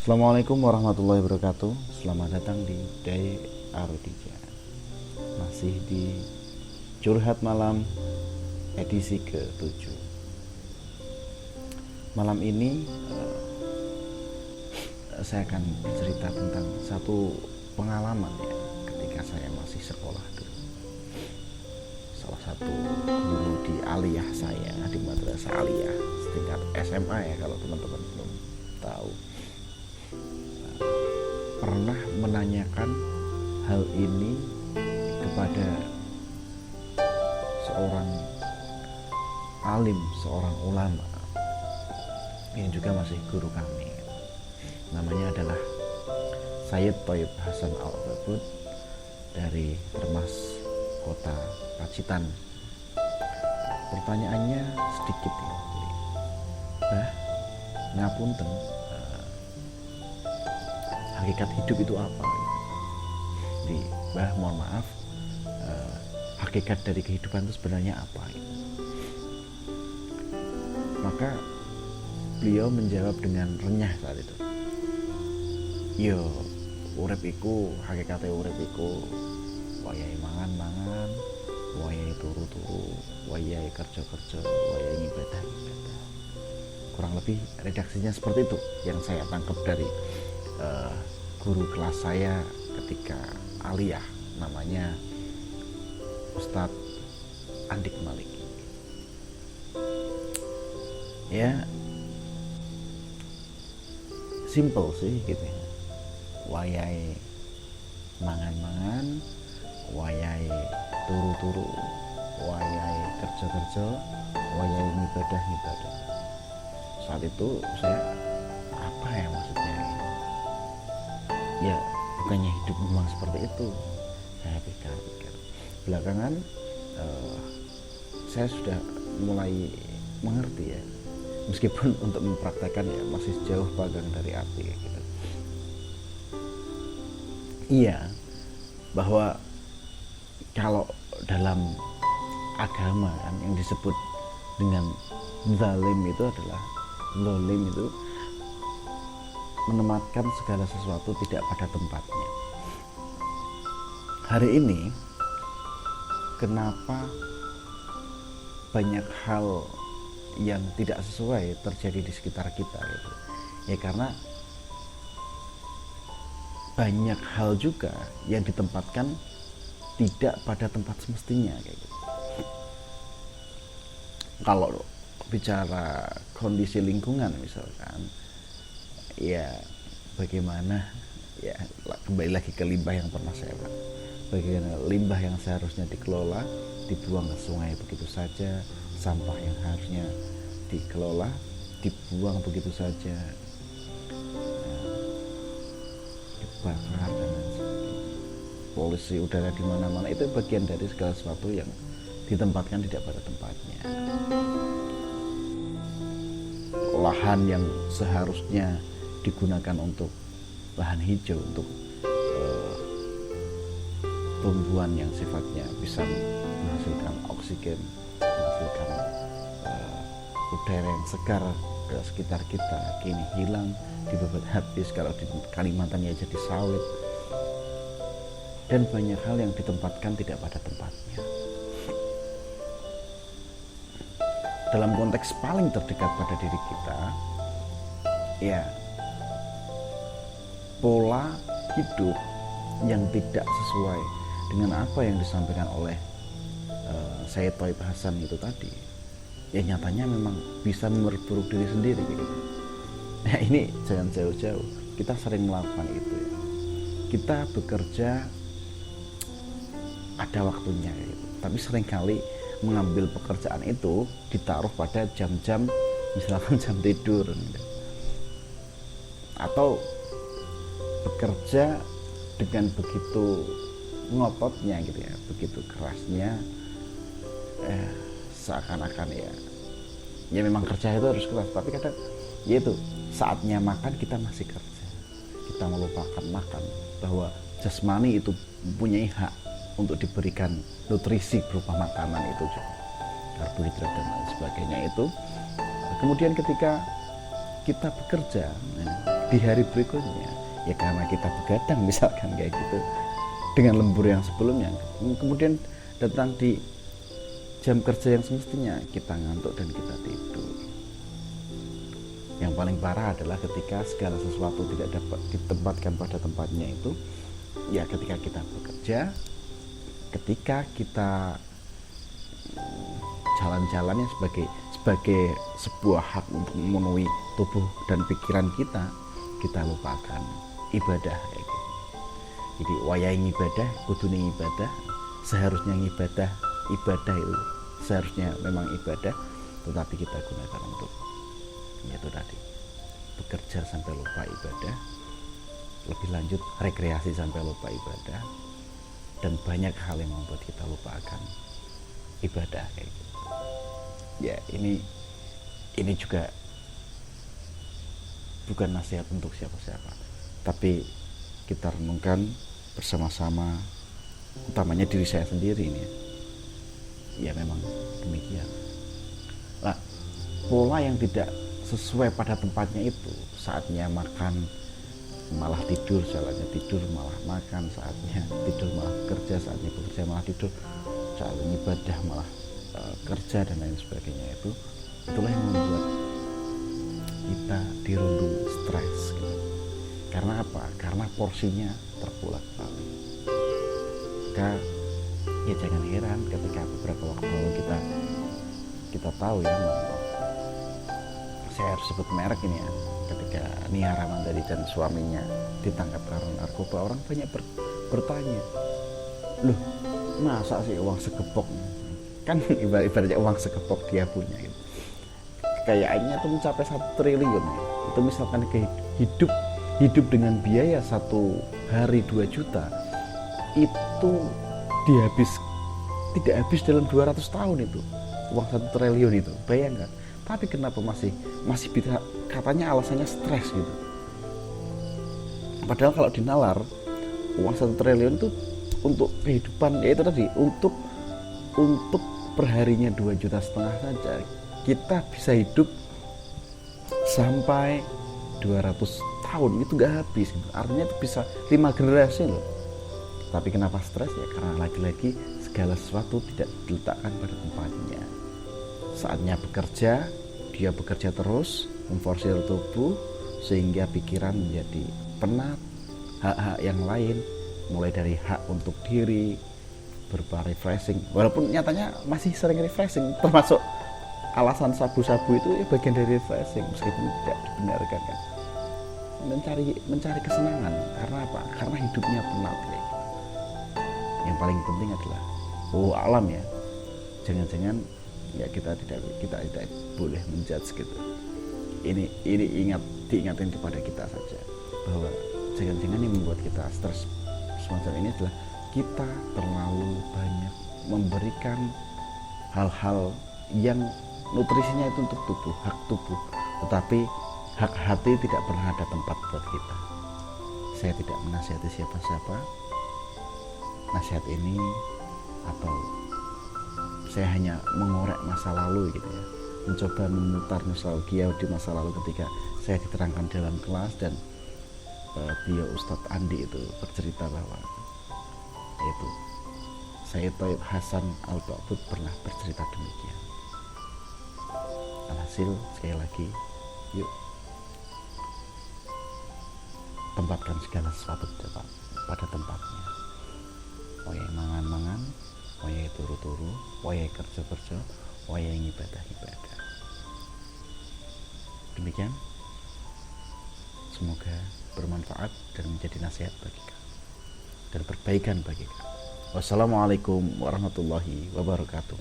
Assalamualaikum warahmatullahi wabarakatuh. Selamat datang di Day Arudija. Masih di Curhat Malam edisi ke-7. Malam ini saya akan bercerita tentang satu pengalaman ya, ketika saya masih sekolah dulu. Salah satu guru di aliyah saya, di madrasah aliyah setingkat SMA ya, kalau teman-teman belum tahu, pernah menanyakan hal ini kepada seorang alim, seorang ulama yang juga masih guru kami. Namanya adalah Sayyid Thayyib Hasan Al-Babud dari Termas, Kota Pacitan. Pertanyaannya sedikit ya, Bah, ngapunten, hakikat hidup itu apa? Jadi, Bah, mohon maaf, hakikat dari kehidupan itu sebenarnya apa? Maka beliau menjawab dengan renyah saat itu. Yo, urip iku, hakikate urip iku wayahe mangan-mangan, wayahe turu-turu, wayahe kerja-kerja, wayahe ibadah-ibadah. Kurang lebih redaksinya seperti itu yang saya tangkap dari guru kelas saya ketika aliyah, namanya Ustadz Andik Malik. Ya, simple sih gitu ya. Wayahe mangan-mangan, wayahe turu-turu, wayahe kerja-kerja, wayahe ibadah-ibadah. Saat itu saya, apa ya maksudnya? Ya, bukannya hidup memang seperti itu. Saya pikir belakangan saya sudah mulai mengerti ya, meskipun untuk mempraktekkan ya masih jauh panggang dari api gitu. Iya, bahwa kalau dalam agama kan yang disebut dengan zalim itu adalah, zalim itu menempatkan segala sesuatu tidak pada tempatnya. Hari ini kenapa banyak hal yang tidak sesuai terjadi di sekitar kita gitu. Ya karena banyak hal juga yang ditempatkan tidak pada tempat semestinya kayak gitu. Kalau bicara kondisi lingkungan misalkan, ya bagaimana ya, kembali lagi ke limbah yang pernah saya bahas. Bagaimana limbah yang seharusnya dikelola dibuang ke sungai begitu saja, sampah yang harusnya dikelola dibuang begitu saja, dibakar dan lain sebagainya. Polusi udara di mana-mana itu bagian dari segala sesuatu yang ditempatkan tidak pada tempatnya. Lahan yang seharusnya digunakan untuk lahan hijau, untuk tumbuhan yang sifatnya bisa menghasilkan oksigen, menghasilkan udara yang segar ke sekitar kita, kini hilang, dibabat habis. Kalau di Kalimantan ya jadi sawit, dan banyak hal yang ditempatkan tidak pada tempatnya. Dalam konteks paling terdekat pada diri kita, ya, pola hidup yang tidak sesuai dengan apa yang disampaikan oleh Sayyid Thayyib Hasan itu tadi, ya nyatanya memang bisa memperburuk diri sendiri gitu. Nah, ini jangan jauh-jauh, kita sering melakukan itu ya. Kita bekerja ada waktunya gitu, tapi seringkali mengambil pekerjaan itu ditaruh pada jam-jam, misalkan jam tidur gitu. Atau bekerja dengan begitu ngototnya gitu ya, begitu kerasnya, seakan-akan ya memang kerja itu harus keras, tapi kadang ya itu saatnya makan kita masih kerja, kita melupakan makan, bahwa jasmani itu mempunyai hak untuk diberikan nutrisi berupa makanan itu juga, karbohidrat dan lain sebagainya itu. Kemudian ketika kita bekerja, di hari berikutnya, ya karena kita begadang misalkan kayak gitu dengan lembur yang sebelumnya, kemudian datang di jam kerja yang semestinya kita ngantuk dan kita tidur. Yang paling parah adalah ketika segala sesuatu tidak dapat ditempatkan pada tempatnya itu, ya ketika kita bekerja, ketika kita jalan-jalannya sebagai sebuah hak untuk memenuhi tubuh dan pikiran kita lupakan ibadah kayak gitu. Jadi wayang ibadah, kudune ibadah, seharusnya ibadah itu seharusnya memang ibadah, tetapi kita gunakan untuk yaitu tadi bekerja sampai lupa ibadah, lebih lanjut rekreasi sampai lupa ibadah, dan banyak hal yang membuat kita lupakan ibadah kayak gitu. Ya ini juga bukan nasihat untuk siapa-siapa, tapi kita renungkan bersama-sama, utamanya diri saya sendiri ini ya memang demikian. Nah, pola yang tidak sesuai pada tempatnya itu, saatnya makan malah tidur, saatnya tidur malah makan, saatnya tidur malah bekerja, saatnya bekerja malah tidur, saatnya ibadah malah kerja dan lain sebagainya, itulah yang membuat kita dirundung stres gitu. Karena apa? Karena porsinya terpulang-balik. Maka ya jangan heran ketika beberapa waktu lalu kita tahu ya, saya harus sebut merek ini ya, ketika Nia Ramadhani dan suaminya ditangkap karena narkoba, orang banyak bertanya, loh masa sih uang segepok, kan ibaratnya uang segepok dia punya gitu, kekayaannya itu mencapai 1 triliun ya. Itu misalkan hidup dengan biaya 1 hari 2 juta, itu tidak habis dalam 200 tahun itu uang 1 triliun itu, bayangkan. Tapi kenapa masih bisa, katanya alasannya stres gitu. Padahal kalau dinalar uang 1 triliun itu untuk kehidupan, yaitu tadi untuk perharinya 2,5 juta saja, kita bisa hidup sampai 200 tahun itu gak habis gitu. Artinya itu bisa 5 generasi loh. Tapi kenapa stres ya? Karena lagi-lagi segala sesuatu tidak diletakkan pada tempatnya. Saatnya bekerja, dia bekerja terus, memforsir tubuh sehingga pikiran menjadi penat. Hak-hak yang lain, mulai dari hak untuk diri, berupa refreshing, walaupun nyatanya masih sering refreshing, termasuk alasan sabu-sabu itu ya bagian dari refreshing meskipun tidak dibenarkan kan. Mencari kesenangan, karena apa? Karena hidupnya penat ya. Yang paling penting adalah alam ya. Jangan-jangan ya kita tidak boleh menjudge gitu. Ini diingatin kepada kita saja bahwa jangan-jangan yang membuat kita stres semacam ini adalah kita terlalu banyak memberikan hal-hal yang nutrisinya itu untuk tubuh, hak tubuh, tetapi hak hati tidak pernah ada tempat buat kita. Saya tidak menasihati siapa-siapa. Nasihat ini atau saya hanya mengorek masa lalu gitu ya, mencoba memutar nostalgia di masa lalu ketika saya diterangkan dalam kelas dan beliau Ustadz Andi itu bercerita bahwa yaitu Sayyid Thayyib Hasan Al-Ba'bud pernah bercerita demikian. Alhasil sekali lagi, yuk tempatkan segala sesuatu pada tempatnya. Wayai mangan-mangan, wayai turu-turu, wayai kerja-kerja, wayai ibadah-ibadah. Demikian, semoga bermanfaat dan menjadi nasihat bagi kamu dan perbaikan bagi kamu. Wassalamualaikum warahmatullahi wabarakatuh.